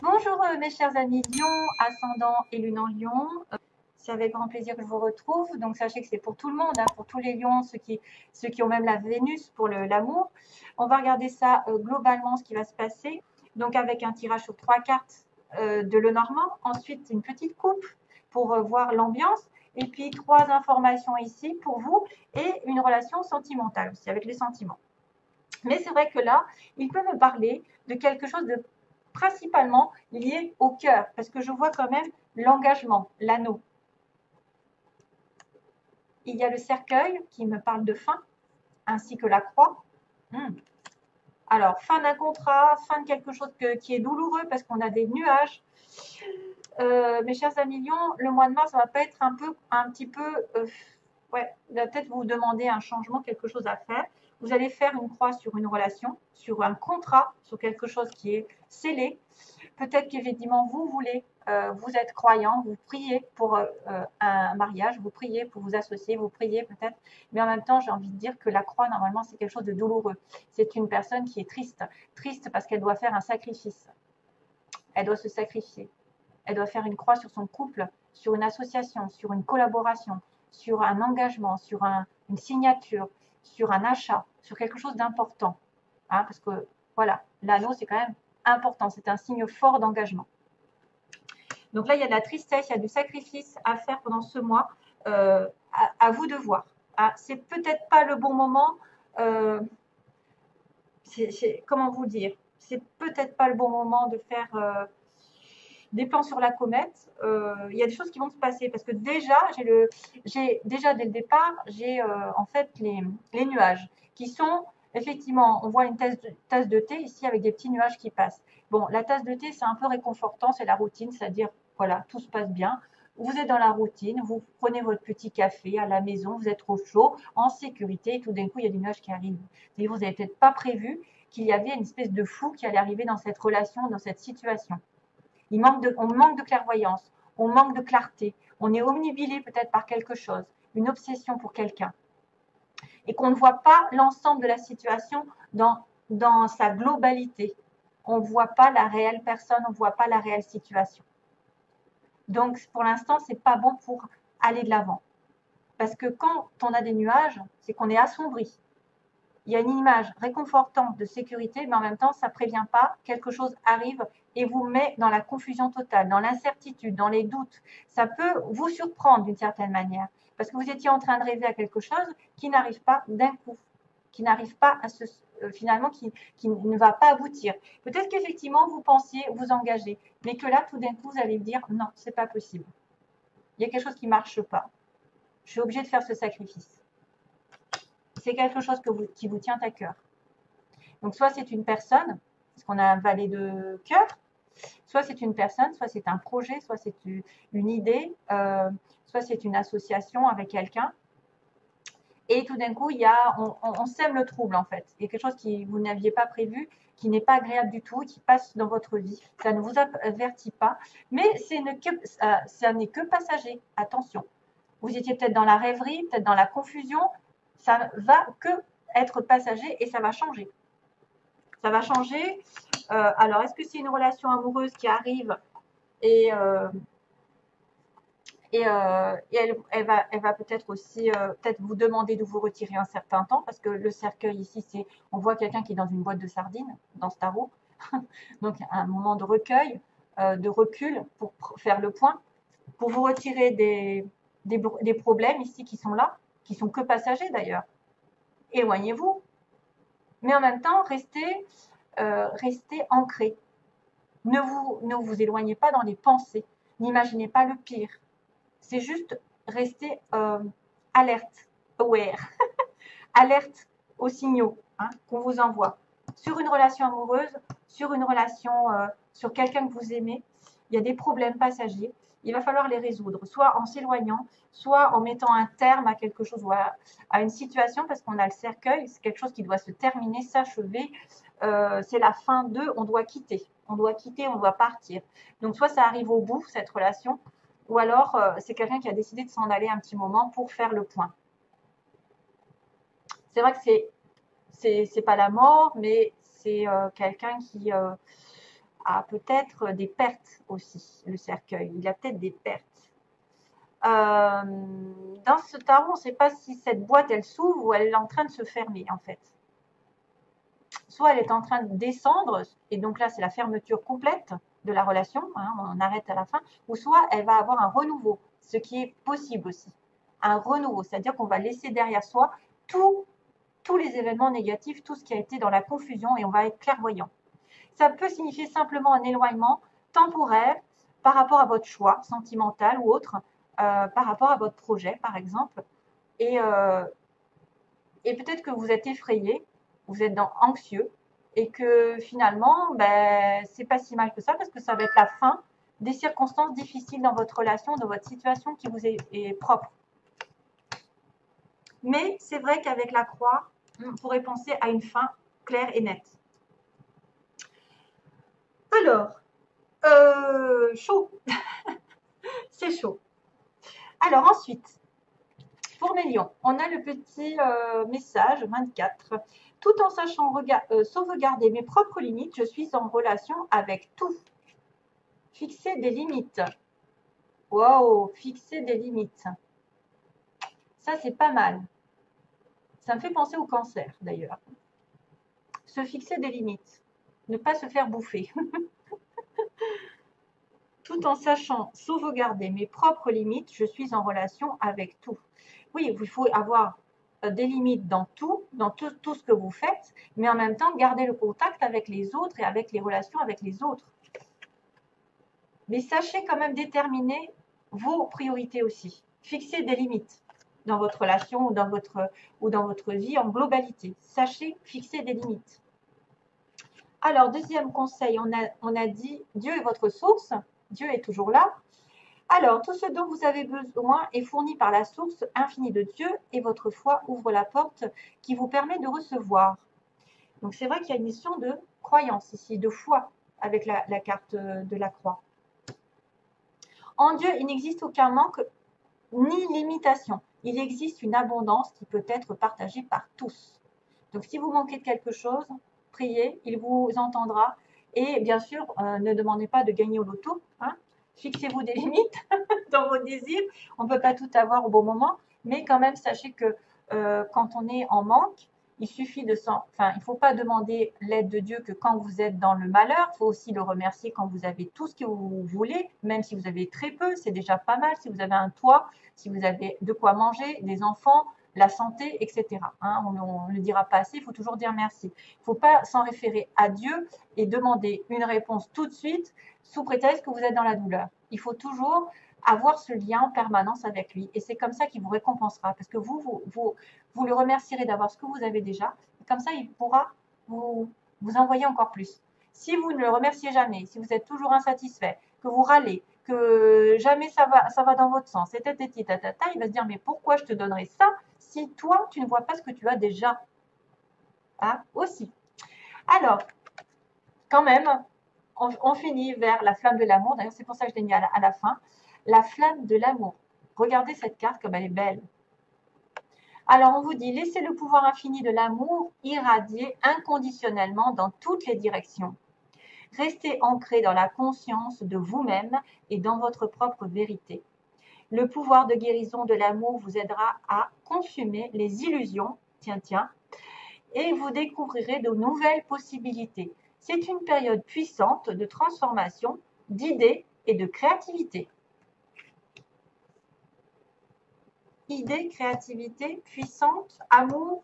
Bonjour mes chers amis Lion, ascendant et lune en Lion. C'est avec grand plaisir que je vous retrouve. Donc sachez que c'est pour tout le monde, hein, pour tous les lions, ceux qui ont même la Vénus pour l'amour. On va regarder ça globalement, ce qui va se passer. Donc avec un tirage sur 3 cartes de Lenormand. Ensuite une petite coupe pour voir l'ambiance. Et puis 3 informations ici pour vous et une relation sentimentale aussi avec les sentiments. Mais c'est vrai que là, il peut me parler de quelque chose de principalement lié au cœur, parce que je vois quand même l'engagement, l'anneau. Il y a le cercueil qui me parle de fin, ainsi que la croix. Alors, fin d'un contrat, fin de quelque chose qui est douloureux parce qu'on a des nuages. Mes chers amis Lions, le mois de mars, ça va pas être un petit peu, ouais, il va peut-être vous demander un changement, quelque chose à faire. Vous allez faire une croix sur une relation, sur un contrat, sur quelque chose qui est scellé. Peut-être qu'effectivement, vous voulez, vous êtes croyant, vous priez pour un mariage, vous priez pour vous associer, vous priez peut-être, mais en même temps, j'ai envie de dire que la croix, normalement, c'est quelque chose de douloureux. C'est une personne qui est triste, triste parce qu'elle doit faire un sacrifice. Elle doit se sacrifier. Elle doit faire une croix sur son couple, sur une association, sur une collaboration, sur un engagement, sur une signature, sur un achat, sur quelque chose d'important. Hein, parce que, voilà, l'anneau, c'est quand même important. C'est un signe fort d'engagement. Donc là, il y a de la tristesse, il y a du sacrifice à faire pendant ce mois. À vous de voir. Ah, c'est peut-être pas le bon moment. Comment vous dire? C'est peut-être pas le bon moment de faire des plans sur la comète. Il y a des choses qui vont se passer parce que déjà, déjà dès le départ, j'ai en fait les nuages qui sont effectivement, on voit une tasse de thé ici avec des petits nuages qui passent. Bon, la tasse de thé, c'est un peu réconfortant, c'est la routine, c'est-à-dire, voilà, tout se passe bien. Vous êtes dans la routine, vous prenez votre petit café à la maison, vous êtes au chaud, en sécurité, et tout d'un coup, il y a des nuages qui arrivent. Et vous n'avez peut-être pas prévu qu'il y avait une espèce de fou qui allait arriver dans cette relation, dans cette situation. On manque de clairvoyance, on manque de clarté, on est omnibilé peut-être par quelque chose, une obsession pour quelqu'un, et qu'on ne voit pas l'ensemble de la situation dans sa globalité. On ne voit pas la réelle personne, on ne voit pas la réelle situation. Donc pour l'instant, ce n'est pas bon pour aller de l'avant. Parce que quand on a des nuages, c'est qu'on est assombri. Il y a une image réconfortante de sécurité, mais en même temps, ça ne prévient pas, quelque chose arrive et vous met dans la confusion totale, dans l'incertitude, dans les doutes. Ça peut vous surprendre d'une certaine manière, parce que vous étiez en train de rêver à quelque chose qui n'arrive pas d'un coup, qui n'arrive pas à finalement, qui ne va pas aboutir. Peut-être qu'effectivement, vous pensiez vous engager, mais que là, tout d'un coup, vous allez dire non, c'est pas possible. Il y a quelque chose qui ne marche pas. Je suis obligée de faire ce sacrifice. C'est quelque chose qui vous tient à cœur. Donc, soit c'est une personne, parce qu'on a un valet de cœur, soit c'est une personne, soit c'est un projet, soit c'est une idée, soit c'est une association avec quelqu'un. Et tout d'un coup, on sème le trouble en fait. Il y a quelque chose que vous n'aviez pas prévu, qui n'est pas agréable du tout, qui passe dans votre vie. Ça ne vous avertit pas, mais ça n'est que passager. Attention. Vous étiez peut-être dans la rêverie, peut-être dans la confusion. Ça va que être passager et ça va changer. Ça va changer. Alors, est-ce que c'est une relation amoureuse qui arrive et, elle va peut-être aussi peut-être vous demander de vous retirer un certain temps parce que le cercueil ici, on voit quelqu'un qui est dans une boîte de sardines dans ce tarot. Donc, un moment de recueil, de recul pour faire le point, pour vous retirer des problèmes ici qui sont là, qui sont que passagers d'ailleurs. Éloignez-vous. Mais en même temps, restez ancré. Ne vous éloignez pas dans les pensées. N'imaginez pas le pire. C'est juste rester alerte, aware, alerte aux signaux qu'on vous envoie. Sur une relation amoureuse, sur une relation, sur quelqu'un que vous aimez, il y a des problèmes passagers. Il va falloir les résoudre, soit en s'éloignant, soit en mettant un terme à quelque chose, ou à une situation, parce qu'on a le cercueil, c'est quelque chose qui doit se terminer, s'achever. C'est la fin on doit quitter. On doit partir. Donc, soit ça arrive au bout, cette relation, ou alors c'est quelqu'un qui a décidé de s'en aller un petit moment pour faire le point. C'est vrai que c'est pas la mort, mais c'est quelqu'un qui a peut-être des pertes aussi, le cercueil. Il a peut-être des pertes. Dans ce tarot, on ne sait pas si cette boîte, elle s'ouvre ou elle est en train de se fermer, en fait. Soit elle est en train de descendre, et donc là, c'est la fermeture complète de la relation, hein, on arrête à la fin, ou soit elle va avoir un renouveau, ce qui est possible aussi. Un renouveau, c'est-à-dire qu'on va laisser derrière soi tous les événements négatifs, tout ce qui a été dans la confusion, et on va être clairvoyant. Ça peut signifier simplement un éloignement temporaire par rapport à votre choix sentimental ou autre, par rapport à votre projet, par exemple. Et peut-être que vous êtes effrayé, vous êtes anxieux, et que finalement, ben, c'est pas si mal que ça, parce que ça va être la fin des circonstances difficiles dans votre relation, dans votre situation qui vous est propre. Mais c'est vrai qu'avec la croix, on pourrait penser à une fin claire et nette. Alors, chaud. C'est chaud. Alors ensuite, pour mes lions, on a le petit message 24. Tout en sachant sauvegarder mes propres limites, je suis en relation avec tout. Fixer des limites. Wow, fixer des limites. Ça, c'est pas mal. Ça me fait penser au cancer, d'ailleurs. Se fixer des limites. Ne pas se faire bouffer. Tout en sachant sauvegarder mes propres limites, je suis en relation avec tout. Oui, il faut avoir des limites dans tout ce que vous faites, mais en même temps, garder le contact avec les autres et avec les relations avec les autres. Mais sachez quand même déterminer vos priorités aussi. Fixez des limites dans votre relation ou dans votre vie en globalité. Sachez fixer des limites. Alors, deuxième conseil, on a dit Dieu est votre source. Dieu est toujours là. Alors, tout ce dont vous avez besoin est fourni par la source infinie de Dieu et votre foi ouvre la porte qui vous permet de recevoir. Donc, c'est vrai qu'il y a une mission de croyance ici, de foi avec la carte de la croix. En Dieu, il n'existe aucun manque ni limitation. Il existe une abondance qui peut être partagée par tous. Donc, si vous manquez de quelque chose, priez, il vous entendra. Et bien sûr, ne demandez pas de gagner au loto. Hein. Fixez-vous des limites dans vos désirs. On ne peut pas tout avoir au bon moment, mais quand même, sachez que quand on est en manque, il suffit il ne faut pas demander l'aide de Dieu que quand vous êtes dans le malheur. Il faut aussi le remercier quand vous avez tout ce que vous voulez, même si vous avez très peu, c'est déjà pas mal. Si vous avez un toit, si vous avez de quoi manger, des enfants, la santé, etc. Hein, on ne le dira pas assez, il faut toujours dire merci. Il ne faut pas s'en référer à Dieu et demander une réponse tout de suite sous prétexte que vous êtes dans la douleur. Il faut toujours avoir ce lien en permanence avec lui. Et c'est comme ça qu'il vous récompensera. Parce que vous le remercierez d'avoir ce que vous avez déjà. Et comme ça, il pourra vous envoyer encore plus. Si vous ne le remerciez jamais, si vous êtes toujours insatisfait, que vous râlez, que jamais ça va dans votre sens, et il va se dire, mais pourquoi je te donnerais ça si toi, tu ne vois pas ce que tu as déjà aussi. Alors, quand même, on finit vers la flamme de l'amour. D'ailleurs, c'est pour ça que je l'ai mis à la fin. La flamme de l'amour. Regardez cette carte comme elle est belle. Alors, on vous dit, laissez le pouvoir infini de l'amour irradier inconditionnellement dans toutes les directions. Restez ancré dans la conscience de vous-même et dans votre propre vérité. Le pouvoir de guérison de l'amour vous aidera à consumer les illusions, et vous découvrirez de nouvelles possibilités. C'est une période puissante de transformation, d'idées et de créativité. Idées, créativité, puissante, amour,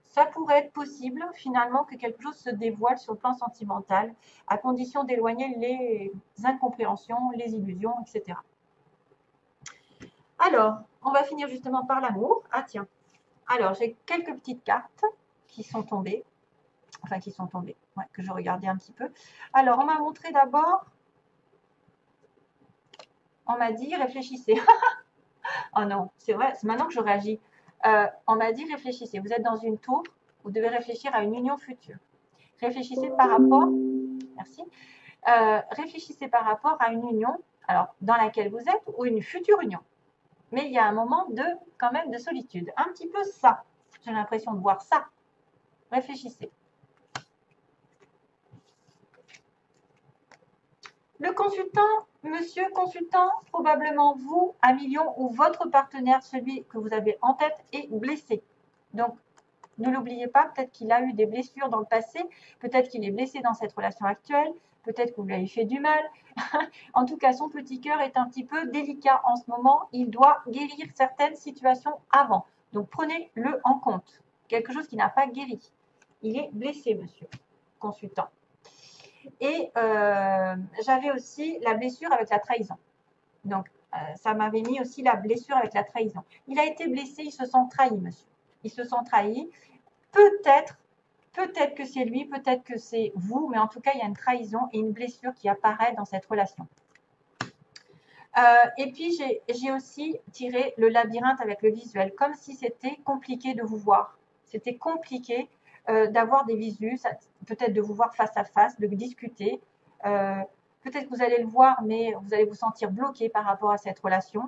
ça pourrait être possible finalement que quelque chose se dévoile sur le plan sentimental, à condition d'éloigner les incompréhensions, les illusions, etc. Alors, on va finir justement par l'amour. Ah tiens, alors j'ai quelques petites cartes qui sont tombées, que je regardais un petit peu. Alors, on m'a montré d'abord, on m'a dit réfléchissez. Oh non, c'est vrai, c'est maintenant que je réagis. On m'a dit réfléchissez. Vous êtes dans une tour, vous devez réfléchir à une union future. Réfléchissez par rapport, merci. Réfléchissez par rapport à une union, alors dans laquelle vous êtes ou une future union. Mais il y a un moment quand même de solitude. Un petit peu ça. J'ai l'impression de voir ça. Réfléchissez. Le consultant, monsieur consultant, probablement vous, à million, ou votre partenaire, celui que vous avez en tête, est blessé. Donc, ne l'oubliez pas, peut-être qu'il a eu des blessures dans le passé, peut-être qu'il est blessé dans cette relation actuelle, peut-être que vous lui avez fait du mal. En tout cas, son petit cœur est un petit peu délicat en ce moment. Il doit guérir certaines situations avant. Donc, prenez-le en compte. Quelque chose qui n'a pas guéri. Il est blessé, monsieur consultant. Et j'avais aussi la blessure avec la trahison. Donc, ça m'avait mis aussi la blessure avec la trahison. Il a été blessé, il se sent trahi, monsieur. Il se sent trahi. Peut-être que c'est lui, peut-être que c'est vous, mais en tout cas, il y a une trahison et une blessure qui apparaît dans cette relation. Et puis, j'ai aussi tiré le labyrinthe avec le visuel, comme si c'était compliqué de vous voir. C'était compliqué d'avoir des visus, peut-être de vous voir face à face, de discuter. Peut-être que vous allez le voir, mais vous allez vous sentir bloqué par rapport à cette relation.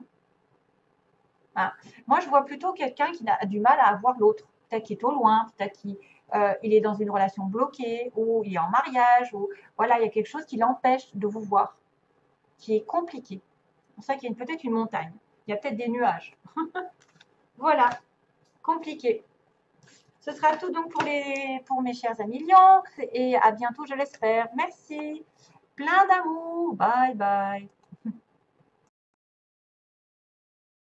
Hein. Moi, je vois plutôt quelqu'un qui a du mal à avoir l'autre. Peut-être qu'il est au loin, peut-être qu'il est dans une relation bloquée, ou il est en mariage, ou voilà, il y a quelque chose qui l'empêche de vous voir, qui est compliqué. C'est pour ça qu'il y a peut-être une montagne. Il y a peut-être des nuages. Voilà, compliqué. Ce sera tout donc pour mes chers amis lions. Et à bientôt, je l'espère. Merci. Plein d'amour. Bye bye.